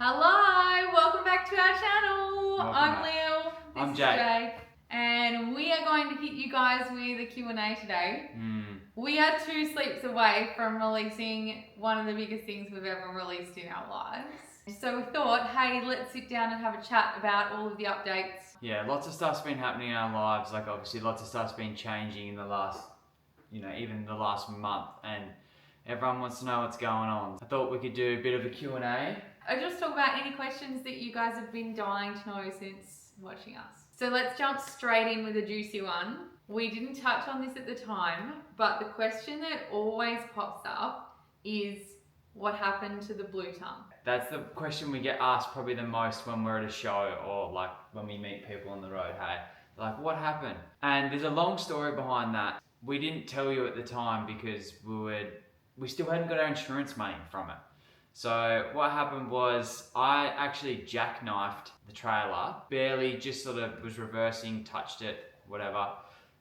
Hello, welcome back to our channel. I'm Lil, I'm this is Jake. Jake, and we are going to hit you guys with a Q&A today. We are 2 sleeps away from releasing one of the biggest things we've ever released in our lives. So we thought, hey, let's sit down and have a chat about all of the updates. Yeah, lots of stuff's been happening in our lives. Like obviously lots of stuff's been changing in the last, even the last month, and everyone wants to know what's going on. I thought we could do a bit of a Q&A. I just talk about any questions that you guys have been dying to know since watching us. So let's jump straight in with a juicy one. We didn't touch on this at the time, but the question that always pops up is, what happened to the blue tongue? That's the question we get asked probably the most when we're at a show or like when we meet people on the road. Hey, like what happened? And there's a long story behind that. We didn't tell you at the time because we still hadn't got our insurance money from it. So what happened was I actually jackknifed the trailer, barely, just sort of was reversing, touched it, whatever.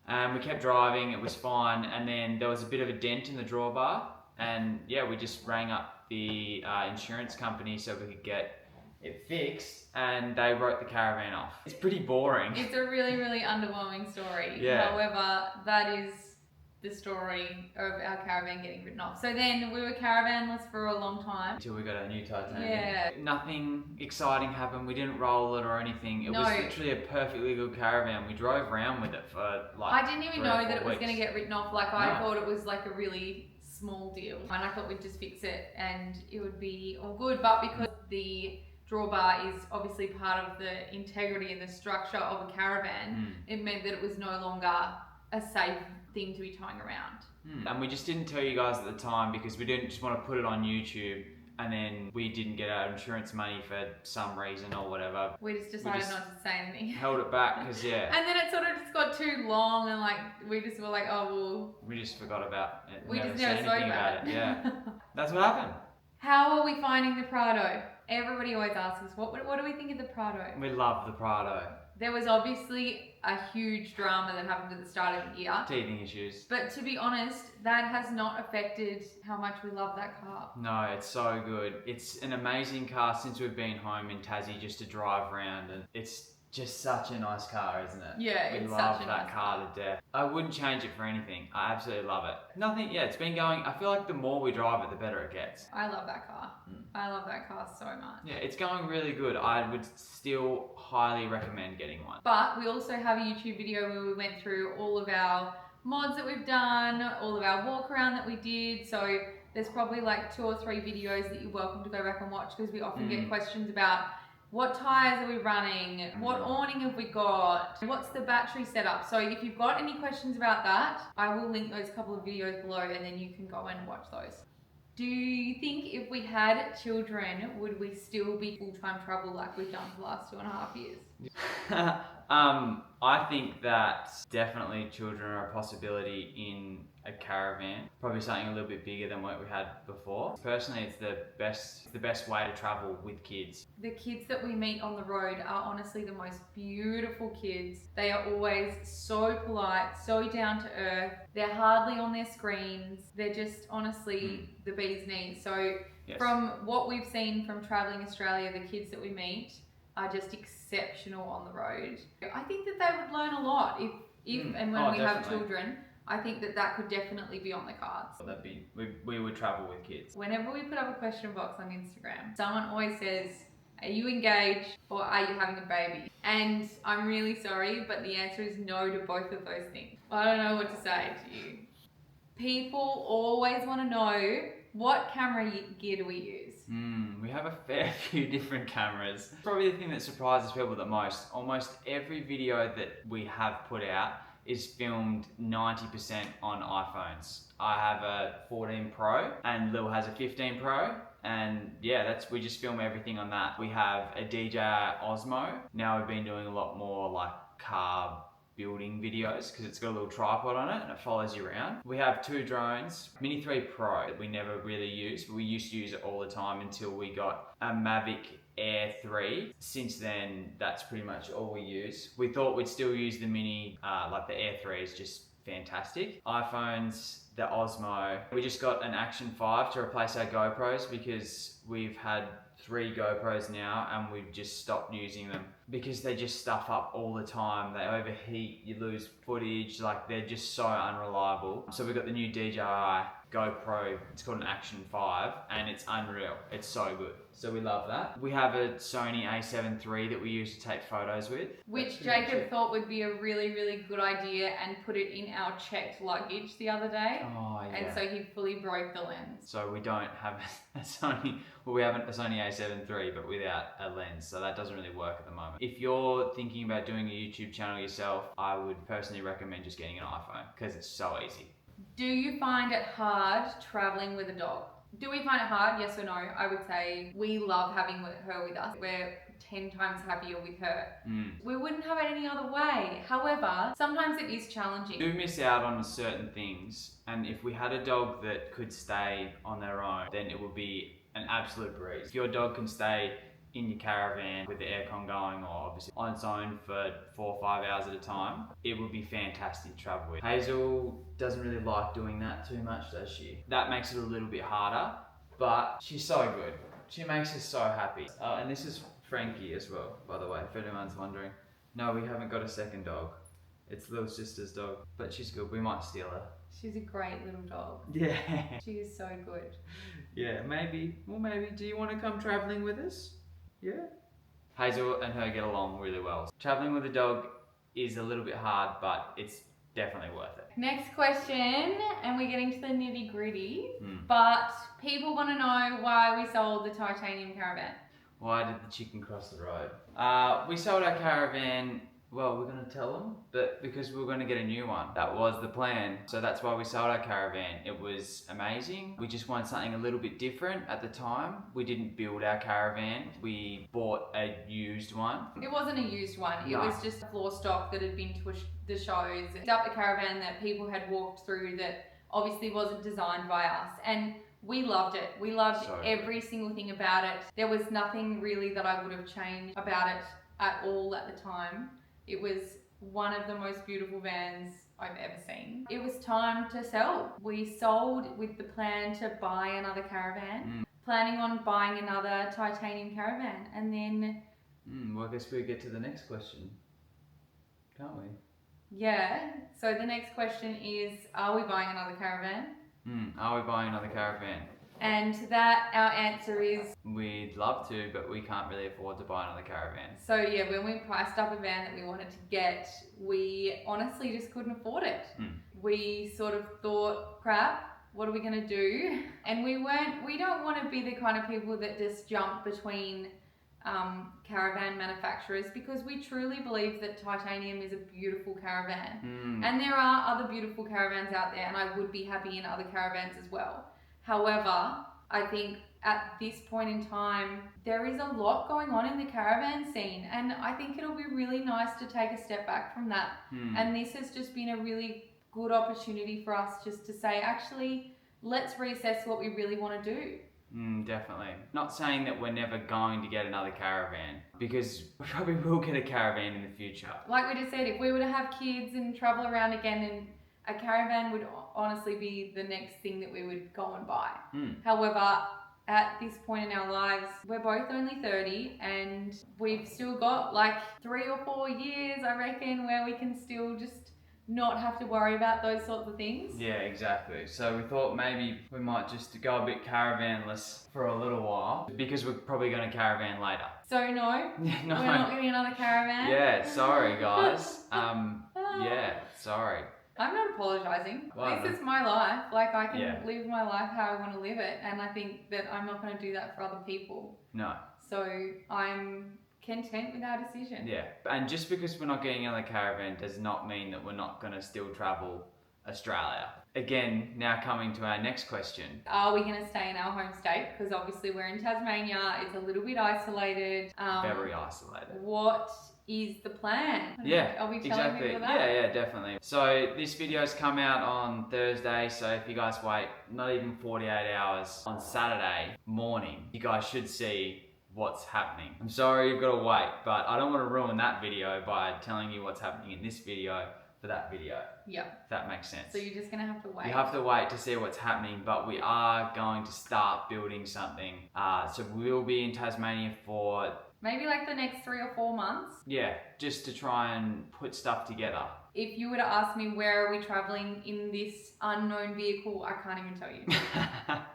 And we kept driving, it was fine. And then there was a bit of a dent in the drawbar. And yeah, we just rang up the insurance company so we could get it fixed, and they wrote the caravan off. It's pretty boring. It's a really, really underwhelming story. Yeah. However, that is the story of our caravan getting written off. So then we were caravanless for a long time. Until we got a new Titanium. Yeah. Nothing exciting happened. We didn't roll it or anything. It was literally a perfectly good caravan. We drove around with it for like I didn't even 3 or know 4 that it was weeks. going to get written off. Like I thought it was like a really small deal, and I thought we'd just fix it and it would be all good. But because the drawbar is obviously part of the integrity and the structure of a caravan, it meant that it was no longer a safe thing to be towing around. And we just didn't tell you guys at the time because we didn't just want to put it on YouTube and then we didn't get our insurance money for some reason or whatever. We just decided not to say anything. Held it back because And then it sort of just got too long, and like we just were like, oh well. We just forgot about it. We just said never spoke anything about it. Yeah, that's what happened. How are we finding the Prado? Everybody always asks us, what do we think of the Prado? We love the Prado. There was obviously a huge drama that happened at the start of the year. Teething issues. But to be honest, that has not affected how much we love that car. No, it's so good. It's an amazing car since we've been home in Tassie just to drive around, and it's just such a nice car, isn't it? Yeah, we it's love such a that nice car to death. I wouldn't change it for anything. I absolutely love it. Nothing, it's been going, I feel like the more we drive it, the better it gets. I love that car. I love that car so much. Yeah, it's going really good. I would still highly recommend getting one. But we also have a YouTube video where we went through all of our mods that we've done, all of our walk around that we did. So there's probably like 2 or 3 videos that you're welcome to go back and watch, because we often get questions about what tyres are we running, what awning have we got, what's the battery setup. So if you've got any questions about that, I will link those couple of videos below and then you can go and watch those. Do you think if we had children, would we still be full-time travel like we've done for the last 2.5 years? I think that definitely children are a possibility in a caravan. Probably something a little bit bigger than what we had before. Personally, it's the best way to travel with kids. The kids that we meet on the road are honestly the most beautiful kids. They are always so polite, so down to earth. They're hardly on their screens. They're just honestly the bee's knees. So from what we've seen from traveling Australia, the kids that we meet are just exceptional on the road. I think that they would learn a lot if and when we have children. I think that could definitely be on the cards. We would travel with kids. Whenever we put up a question box on Instagram, someone always says, are you engaged or are you having a baby? And I'm really sorry, but the answer is no to both of those things. I don't know what to say to you. People always want to know, what camera gear do we use? We have a fair few different cameras. Probably the thing that surprises people the most, almost every video that we have put out is filmed 90% on iPhones. I have a 14 Pro and Lil has a 15 Pro, and we just film everything on that. We have a DJI Osmo. Now we've been doing a lot more like car building videos because it's got a little tripod on it and it follows you around. We have 2 drones, Mini 3 Pro that we never really use, but we used to use it all the time until we got a Mavic Air 3. Since then, that's pretty much all we use. We thought we'd still use the Mini, like the Air 3 is just fantastic. iPhones, the Osmo. We just got an Action 5 to replace our GoPros because we've had 3 GoPros now, and we've just stopped using them because they just stuff up all the time. They overheat, you lose footage, like they're just so unreliable. So we've got the new DJI GoPro, it's called an Action 5, and it's unreal. It's so good. So we love that. We have a Sony a7 III that we use to take photos with. Which Jacob thought would be a really, really good idea and put it in our checked luggage the other day. Oh, yeah. And so he fully broke the lens. So we don't have a Sony, well, we have a Sony a7 III, but without a lens. So that doesn't really work at the moment. If you're thinking about doing a YouTube channel yourself, I would personally recommend just getting an iPhone because it's so easy. Do you find it hard traveling with a dog? Do we find it hard? Yes or no? I would say we love having her with us. We're 10 times happier with her. We wouldn't have it any other way. However, sometimes it is challenging. We do miss out on certain things, and if we had a dog that could stay on their own, then it would be an absolute breeze. If your dog can stay in your caravan with the aircon going, or obviously on its own for 4 or 5 hours at a time, it would be fantastic to travel with. Hazel doesn't really like doing that too much, does she? That makes it a little bit harder, but she's so good. She makes us so happy. And this is Frankie as well, by the way, if anyone's wondering. No, we haven't got a second dog. It's little sister's dog, but she's good. We might steal her. She's a great little dog. Yeah. She is so good. Yeah, maybe. Well, maybe. Do you want to come traveling with us? Yeah. Hazel and her get along really well. Traveling with a dog is a little bit hard, but it's definitely worth it. Next question, and we're getting to the nitty gritty, but people want to know why we sold the titanium caravan. Why did the chicken cross the road? We sold our caravan. Well, we're going to tell them, but because we were going to get a new one. That was the plan. So that's why we sold our caravan. It was amazing. We just wanted something a little bit different at the time. We didn't build our caravan. We bought a used one. It wasn't a used one. It No. was just a floor stock that had been to the shows. It's up the caravan that people had walked through that obviously wasn't designed by us. And we loved it. We loved every single thing about it. There was nothing really that I would have changed about it at all at the time. It was one of the most beautiful vans I've ever seen. It was time to sell. We sold with the plan to buy another caravan, planning on buying another titanium caravan, and then... Well, I guess we get to the next question, can't we? Yeah, so the next question is, are we buying another caravan? Are we buying another caravan? And to that, our answer is... We'd love to, but we can't really afford to buy another caravan. So yeah, when we priced up a van that we wanted to get, we honestly just couldn't afford it. We sort of thought, crap, what are we going to do? And we don't want to be the kind of people that just jump between caravan manufacturers, because we truly believe that titanium is a beautiful caravan. And there are other beautiful caravans out there, and I would be happy in other caravans as well. However, I think at this point in time, there is a lot going on in the caravan scene, and I think it'll be really nice to take a step back from that. And this has just been a really good opportunity for us just to say, actually, let's reassess what we really want to do. Definitely. Not saying that we're never going to get another caravan, because we probably will get a caravan in the future. Like we just said, if we were to have kids and travel around again, then a caravan would honestly be the next thing that we would go and buy. However, at this point in our lives, we're both only 30, and we've still got like 3 or 4 years, I reckon, where we can still just not have to worry about those sorts of things. Yeah, exactly. So we thought maybe we might just go a bit caravanless for a little while, because we're probably going to caravan later. So no, No. we're not getting another caravan. Yeah, sorry guys. Yeah, sorry. I'm not apologising. Well, this is my life. Like, I can Yeah. live my life how I want to live it, and I think that I'm not going to do that for other people. No. So I'm content with our decision. Yeah, and just because we're not getting another caravan does not mean that we're not going to still travel Australia. Again, now coming to our next question. Are we going to stay in our home state? Because obviously we're in Tasmania. It's a little bit isolated. Very isolated. What is the plan? Yeah, Are we telling exactly. people that? Yeah, definitely. So this video's come out on Thursday, so if you guys wait not even 48 hours, on Saturday morning, you guys should see what's happening. I'm sorry you've got to wait, but I don't want to ruin that video by telling you what's happening in this video for that video. Yeah. If that makes sense. So you're just gonna have to wait. You have to wait to see what's happening, but we are going to start building something. So we'll be in Tasmania for maybe like the next 3 or 4 months. yeah, just to try and put stuff together. If you were to ask me where are we traveling in this unknown vehicle, I can't even tell you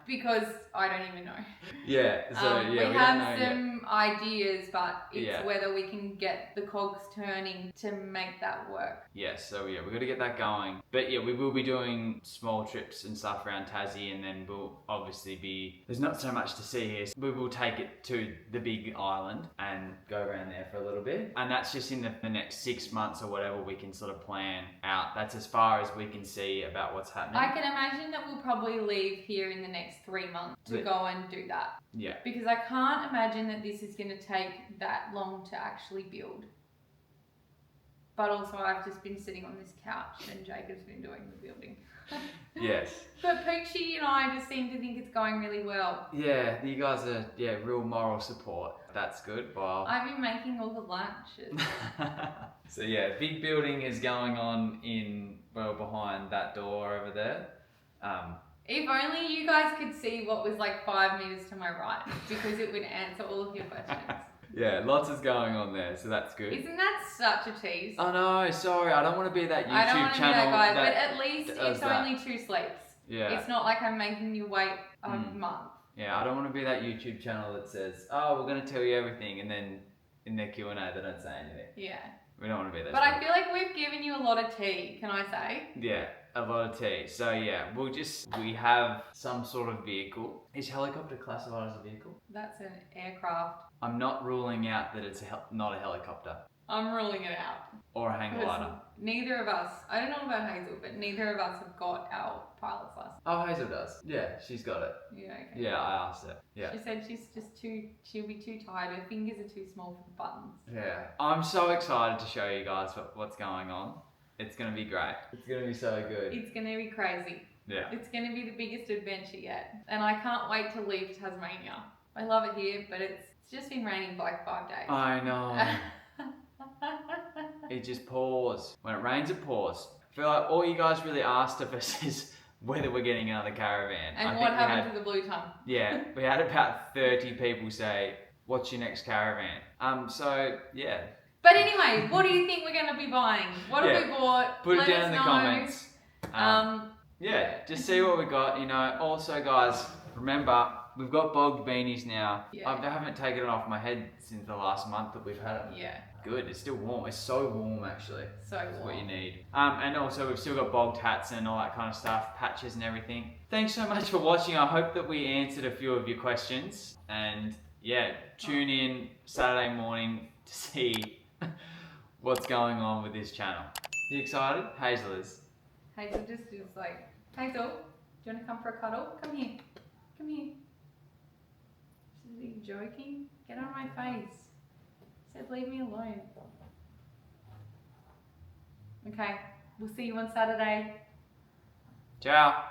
because I don't even know. Yeah, so we have some ideas, but it's whether we can get the cogs turning to make that work. Yeah, so yeah, we've got to get that going. But yeah, we will be doing small trips and stuff around Tassie, and then we'll obviously be, there's not so much to see here. So we will take it to the big island and go around there for a little bit. And that's just in the next 6 months or whatever we can sort of plan out. That's as far as we can see about what's happening. I can imagine that we'll probably leave here in the next 3 months to go and do that. Yeah. Because I can't imagine that this is going to take that long to actually build. But also I've just been sitting on this couch and Jacob's been doing the building. Yes. But Peachy and I just seem to think it's going really well. Yeah, you guys are real moral support. That's good. Well, I've been making all the lunches. So yeah, big building is going on behind that door over there. If only you guys could see what was like 5 meters to my right, because it would answer all of your questions. Yeah, lots is going on there, so that's good. Isn't that such a tease? Oh no, sorry, I don't want to be that YouTube channel. I don't want to be that guy, but at least it's only 2 sleeps. Yeah. It's not like I'm making you wait a month. Yeah, I don't want to be that YouTube channel that says, oh, we're going to tell you everything, and then in their Q&A they don't say anything. Yeah. We don't want to be that. But I feel like we've given you a lot of tea, can I say? Yeah, a lot of tea. So yeah, we have some sort of vehicle. Is helicopter classified as a vehicle? That's an aircraft. I'm not ruling out that it's not a helicopter. I'm ruling it out. Or a hang glider. Neither of us, I don't know about Hazel, but neither of us have got our pilot's license. Oh, Hazel does. Yeah, she's got it. Yeah, okay. Yeah, I asked her. Yeah. She said she'll be too tired. Her fingers are too small for the buttons. Yeah. I'm so excited to show you guys what's going on. It's going to be great. It's going to be so good. It's going to be crazy. Yeah. It's going to be the biggest adventure yet. And I can't wait to leave Tasmania. I love it here, but it's just been raining for like 5 days. I know. It just pours. When it rains, it pours. I feel like all you guys really asked of us is whether we're getting another caravan. And what happened to the blue tongue? Yeah, we had about 30 people say, what's your next caravan? So, yeah. But anyway, what do you think we're going to be buying? What have we bought? Put Let it down us in the know. comments. Yeah, just see what we got. You know, also guys, remember, we've got bogged beanies now. Yeah. I haven't taken it off my head since the last month that we've had it. Yeah. Good, it's still warm. It's so warm actually. So That's warm. what you need. And also we've still got bogged hats and all that kind of stuff, patches and everything. Thanks so much for watching. I hope that we answered a few of your questions. And yeah, tune in Saturday morning to see what's going on with this channel. You excited? Hazel is. Hazel just is like, Hazel, do you want to come for a cuddle? Come here. Come here. Is he joking? Get on my face. Said leave me alone. Okay, we'll see you on Saturday. Ciao.